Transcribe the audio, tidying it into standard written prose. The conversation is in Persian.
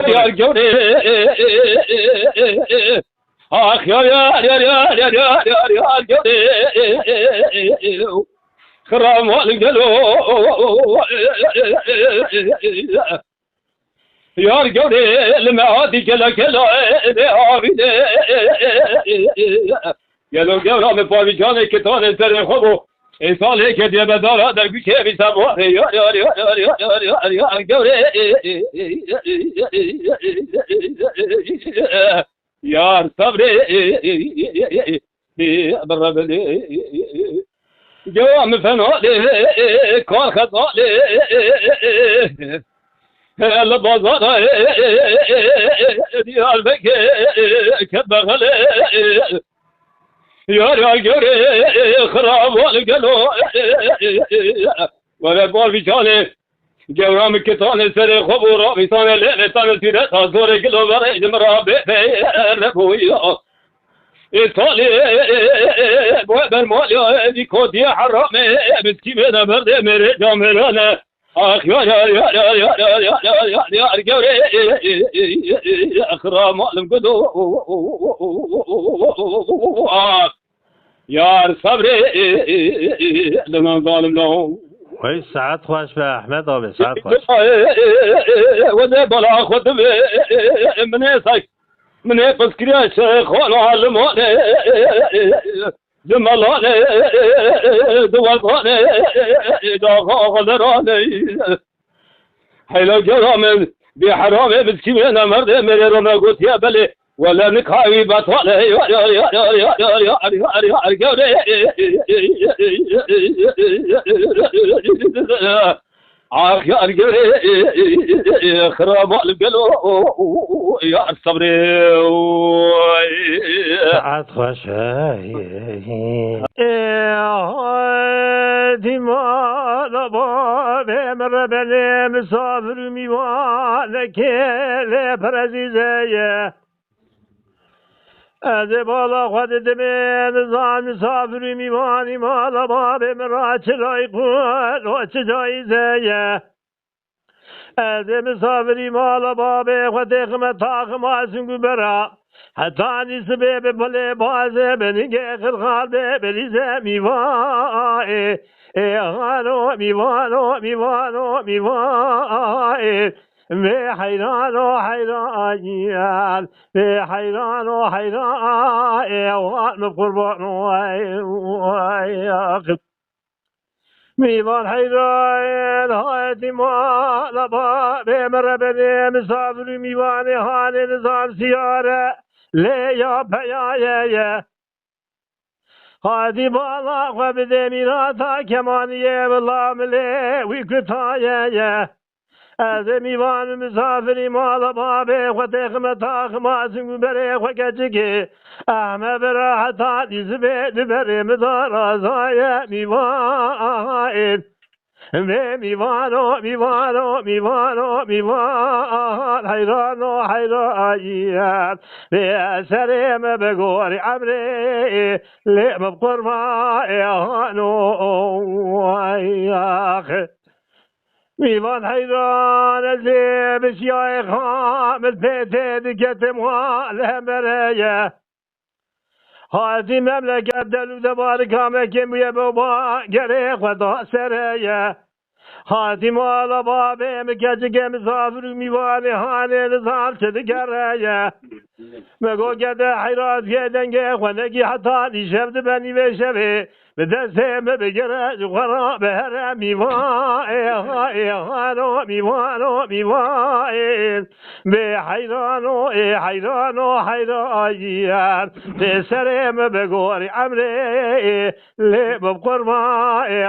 يا الجوري اخ يا الجوري خرام والقلو يا الجوري المعادي كلا كلا يا لو جورا من بابي جاني كتان ترى خبو إنسان هيك دي بدار هذا بيشي بيسابوه يا الجوري يا صبري بربلي جوام فنالي كان خطالي البازار ديال بك كبغلي يا جوري خراب والقلو ولا بول بيشالي جورام كتان سري خبورا بيسان الليل تان سيرة تازوري قلو بريد مرابي ربويا إيطالي بوابر مالي دي كودي حرامي بسكيمنا بردي مري جاملانا آخ يا الجوري أخرى مالم قدو يا صبري لما ظالم له وي ساعات خوش به احمد آبی ساعت خوش وده بلا خود من ایسک من ایپس کریش خانو علمانه دمالانه دوازانه داغا غلرانه حیلا جرامن بی حرامه بسکیمه مرده میره رو نگوت یا بله ولا نكاوي بطاله يا الجوري خراب القلو يا الصبري ساعت خوش دماغ باب مربني مسافر ميوانك لبرزيزيه از بالا خود دمین زان مسافری میوانی مالا باب مرا چلای قول و چجایی زیه از مسافری مالا باب خود اخمه تاخم آسنگو برا حتی نیسبه به بله بازه بنیگه خرخالده بلیزه میوانی ایغانو میوانی به حیران و حیرانیان به حیران و حیران قربان و میوان حیران هایتی مال با به مربنه مسافر میوان هان نظام سیاره لیا پیایه هادی بالا و بده میراتا کمانیه والله ملی وی کتایه از میوان مسافری مال بابه و تخم تاخم آسنگو بره و کچکی احمه بره حتا دیزبه دبره مدار آزای میوان به میوان حیران و حیرانیت به سرم بگوری عمری لیم بقرمای آنو آخر میوان حیران زیب سیاه خامل پیته دکت موال بریه هاتی مملکت دلو دبار کامه کمیه بابا گره خدا سریه هاتی مالا بابه مکچه که مسافر میوان هانه نظام چه گریه مگو گده حیرات که دنگه خونگی حتا دیشب دبنی بشبه به دسته بگره جغرا به هر میوان به حیران و حیرانیت به سرم بگوری عمره لب قرمای